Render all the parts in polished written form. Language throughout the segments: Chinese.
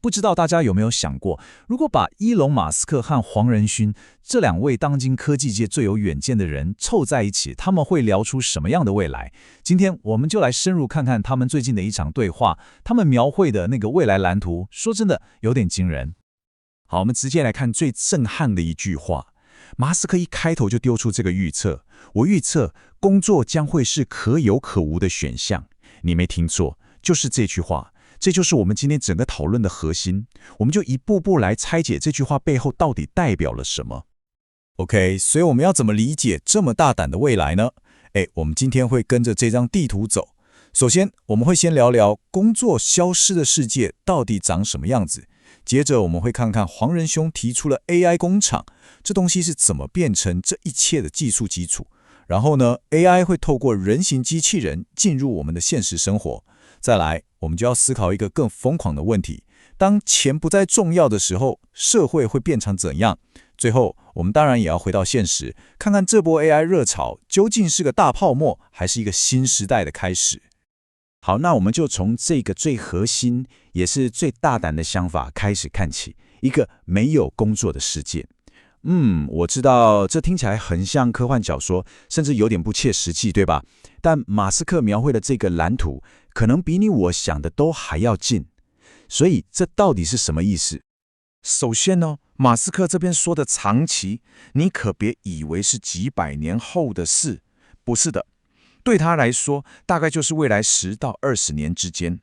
不知道大家有没有想过，如果把伊隆·马斯克和黄仁勋这两位当今科技界最有远见的人凑在一起，他们会聊出什么样的未来？今天我们就来深入看看他们最近的一场对话，他们描绘的那个未来蓝图，说真的有点惊人。好，我们直接来看最震撼的一句话。马斯克一开头就丢出这个预测，我预测工作将会是可有可无的选项。你没听错，就是这句话。这就是我们今天整个讨论的核心，我们就一步步来拆解这句话背后到底代表了什么。OK， 所以我们要怎么理解这么大胆的未来呢？我们今天会跟着这张地图走。首先，我们会先聊聊工作消失的世界到底长什么样子。接着，我们会看看黄仁兄提出了 AI 工厂，这东西是怎么变成这一切的技术基础。然后呢 ，AI 会透过人形机器人进入我们的现实生活。再来，我们就要思考一个更疯狂的问题：当钱不再重要的时候，社会会变成怎样？最后，我们当然也要回到现实，看看这波 AI 热潮究竟是个大泡沫，还是一个新时代的开始。好，那我们就从这个最核心，也是最大胆的想法开始看起，一个没有工作的世界。我知道这听起来很像科幻小说，甚至有点不切实际，对吧？但马斯克描绘的这个蓝图，可能比你我想的都还要近。所以这到底是什么意思？首先呢，马斯克这边说的长期，你可别以为是几百年后的事，不是的。对他来说，大概就是未来10到20年之间。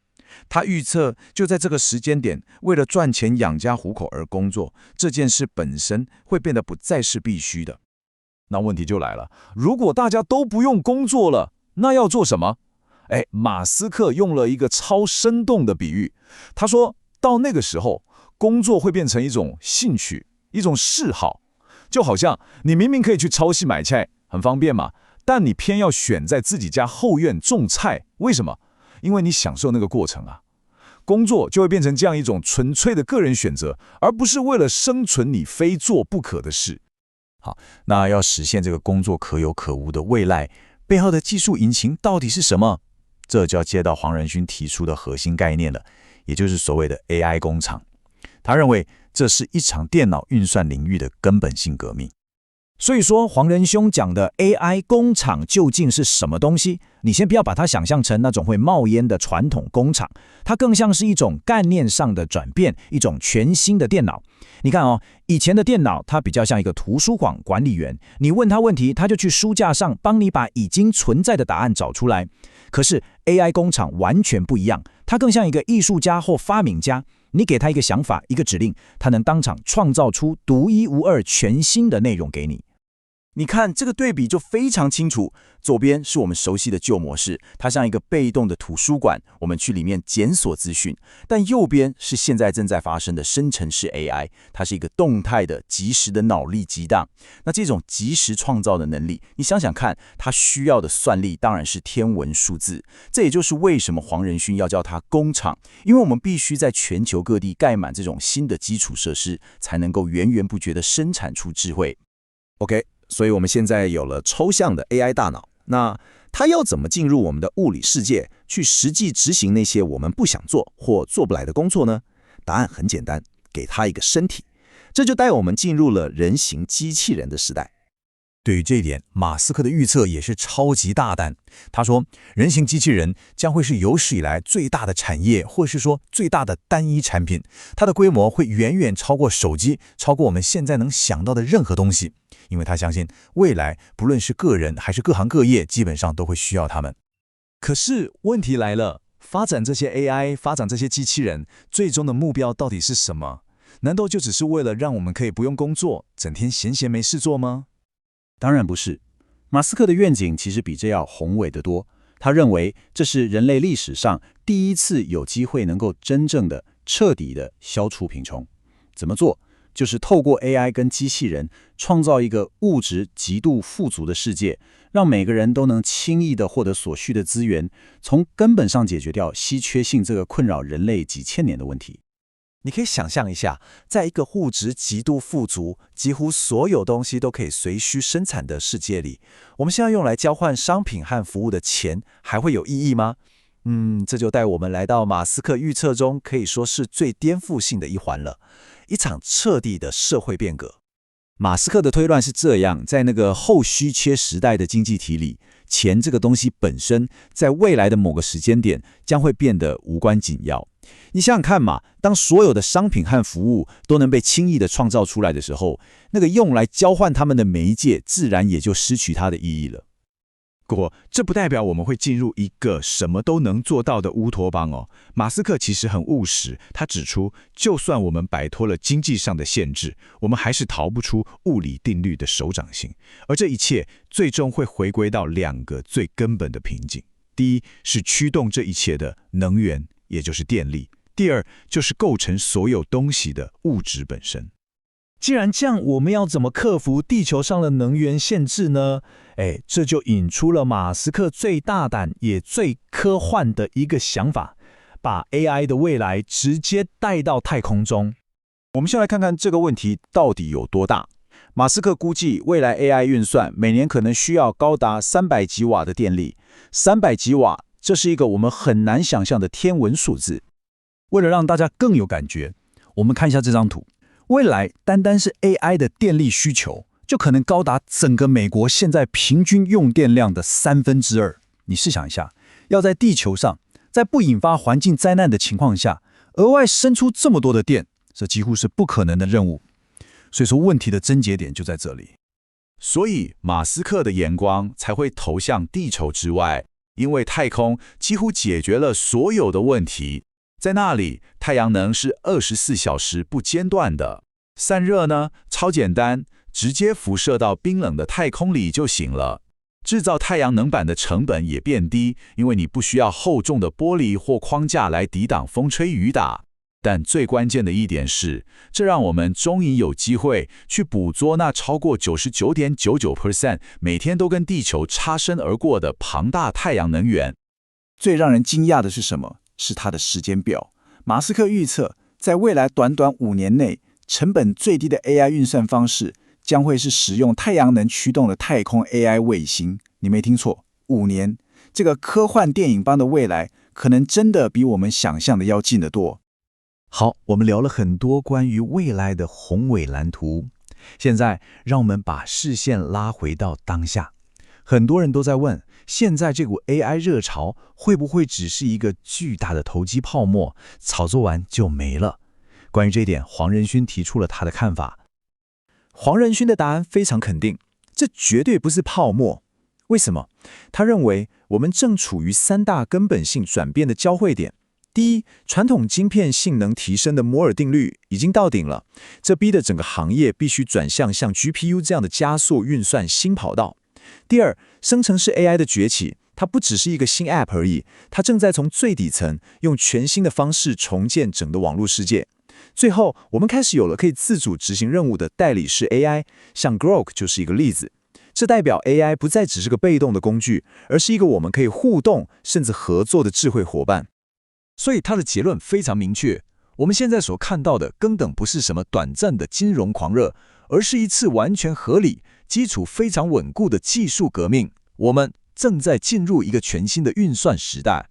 他预测，就在这个时间点，为了赚钱养家糊口而工作，这件事本身会变得不再是必须的。那问题就来了，如果大家都不用工作了，那要做什么？马斯克用了一个超生动的比喻，他说到那个时候，工作会变成一种兴趣，一种嗜好，就好像你明明可以去超市买菜，很方便嘛，但你偏要选在自己家后院种菜，为什么？因为你享受那个过程啊。工作就会变成这样一种纯粹的个人选择，而不是为了生存你非做不可的事。好，那要实现这个工作可有可无的未来，背后的技术引擎到底是什么？这就要接到黄仁勋提出的核心概念了，也就是所谓的 AI 工厂。他认为这是一场电脑运算领域的根本性革命。所以说，黄仁兄讲的 AI 工厂究竟是什么东西？你先不要把它想象成那种会冒烟的传统工厂，它更像是一种概念上的转变，一种全新的电脑。你看哦，以前的电脑它比较像一个图书馆管理员，你问他问题，他就去书架上帮你把已经存在的答案找出来。可是 AI 工厂完全不一样，它更像一个艺术家或发明家。你给他一个想法，一个指令，他能当场创造出独一无二、全新的内容给你。你看这个对比就非常清楚，左边是我们熟悉的旧模式，它像一个被动的图书馆，我们去里面检索资讯；但右边是现在正在发生的生成式 AI， 它是一个动态的、即时的脑力激荡。那这种即时创造的能力，你想想看，它需要的算力当然是天文数字。这也就是为什么黄仁勋要叫它工厂，因为我们必须在全球各地盖满这种新的基础设施，才能够源源不绝地生产出智慧。OK。所以我们现在有了抽象的 AI 大脑，那它要怎么进入我们的物理世界，去实际执行那些我们不想做或做不来的工作呢？答案很简单，给它一个身体。这就带我们进入了人形机器人的时代。对于这一点，马斯克的预测也是超级大胆。他说，人形机器人将会是有史以来最大的产业，或是说最大的单一产品。它的规模会远远超过手机，超过我们现在能想到的任何东西。因为他相信未来不论是个人还是各行各业，基本上都会需要他们。可是问题来了，发展这些 AI， 发展这些机器人，最终的目标到底是什么？难道就只是为了让我们可以不用工作，整天闲闲没事做吗？当然不是。马斯克的愿景其实比这要宏伟得多。他认为这是人类历史上第一次有机会能够真正的、彻底的消除贫穷。怎么做？就是透过 AI 跟机器人创造一个物质极度富足的世界，让每个人都能轻易地获得所需的资源，从根本上解决掉稀缺性这个困扰人类几千年的问题。你可以想象一下，在一个物质极度富足，几乎所有东西都可以随需生产的世界里，我们现在用来交换商品和服务的钱还会有意义吗？这就带我们来到马斯克预测中可以说是最颠覆性的一环了，一场彻底的社会变革。马斯克的推断是这样，在那个后虚缺时代的经济体里，钱这个东西本身，在未来的某个时间点将会变得无关紧要。你想想看嘛，当所有的商品和服务都能被轻易的创造出来的时候，那个用来交换它们的媒介自然也就失去它的意义了。不过，这不代表我们会进入一个什么都能做到的乌托邦哦。马斯克其实很务实，他指出，就算我们摆脱了经济上的限制，我们还是逃不出物理定律的手掌心。而这一切最终会回归到2个最根本的瓶颈：第一是驱动这一切的能源，也就是电力；第二就是构成所有东西的物质本身。既然这样，我们要怎么克服地球上的能源限制呢？这就引出了马斯克最大胆也最科幻的一个想法，把 AI 的未来直接带到太空中。我们先来看看这个问题到底有多大。马斯克估计，未来 AI 运算每年可能需要高达300吉瓦的电力。300吉瓦，这是一个我们很难想象的天文数字。为了让大家更有感觉，我们看一下这张图。未来单单是 AI 的电力需求，就可能高达整个美国现在平均用电量的2/3。你试想一下，要在地球上，在不引发环境灾难的情况下，额外生出这么多的电，这几乎是不可能的任务。所以说，问题的症结点就在这里。所以，马斯克的眼光才会投向地球之外，因为太空几乎解决了所有的问题。在那里，太阳能是24小时不间断的，散热呢，超简单，直接辐射到冰冷的太空里就行了。制造太阳能板的成本也变低，因为你不需要厚重的玻璃或框架来抵挡风吹雨打。但最关键的一点是，这让我们终于有机会去捕捉那超过99.99% 每天都跟地球擦身而过的庞大太阳能源。最让人惊讶的是什么？是它的时间表。马斯克预测，在未来短短5年内，成本最低的 AI 运算方式将会是使用太阳能驱动的太空 AI 卫星。你没听错，5年。这个科幻电影般的未来，可能真的比我们想象的要近得多。好，我们聊了很多关于未来的宏伟蓝图，现在让我们把视线拉回到当下。很多人都在问，现在这股 AI 热潮会不会只是一个巨大的投机泡沫，炒作完就没了？关于这一点，黄仁勋提出了他的看法。黄仁勋的答案非常肯定，这绝对不是泡沫。为什么？他认为我们正处于3大根本性转变的交汇点。第一，传统晶片性能提升的摩尔定律已经到顶了，这逼得整个行业必须转向像 GPU 这样的加速运算新跑道。第二，生成式 AI 的崛起，它不只是一个新 App 而已，它正在从最底层用全新的方式重建整个网络世界。最后，我们开始有了可以自主执行任务的代理式 AI， 像 Grok 就是一个例子。这代表 AI 不再只是个被动的工具，而是一个我们可以互动甚至合作的智慧伙伴。所以他的结论非常明确，我们现在所看到的根本不是什么短暂的金融狂热，而是一次完全合理、基础非常稳固的技术革命。我们正在进入一个全新的运算时代。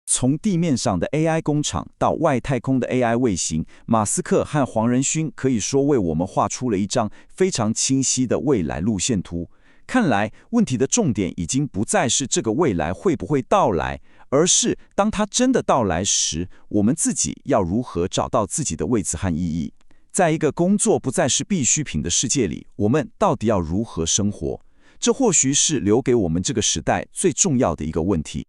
从地面上的 AI 工厂到外太空的 AI 卫星，马斯克和黄仁勋可以说为我们画出了一张非常清晰的未来路线图。看来，问题的重点已经不再是这个未来会不会到来，而是当它真的到来时，我们自己要如何找到自己的位置和意义。在一个工作不再是必需品的世界里，我们到底要如何生活？这或许是留给我们这个时代最重要的一个问题。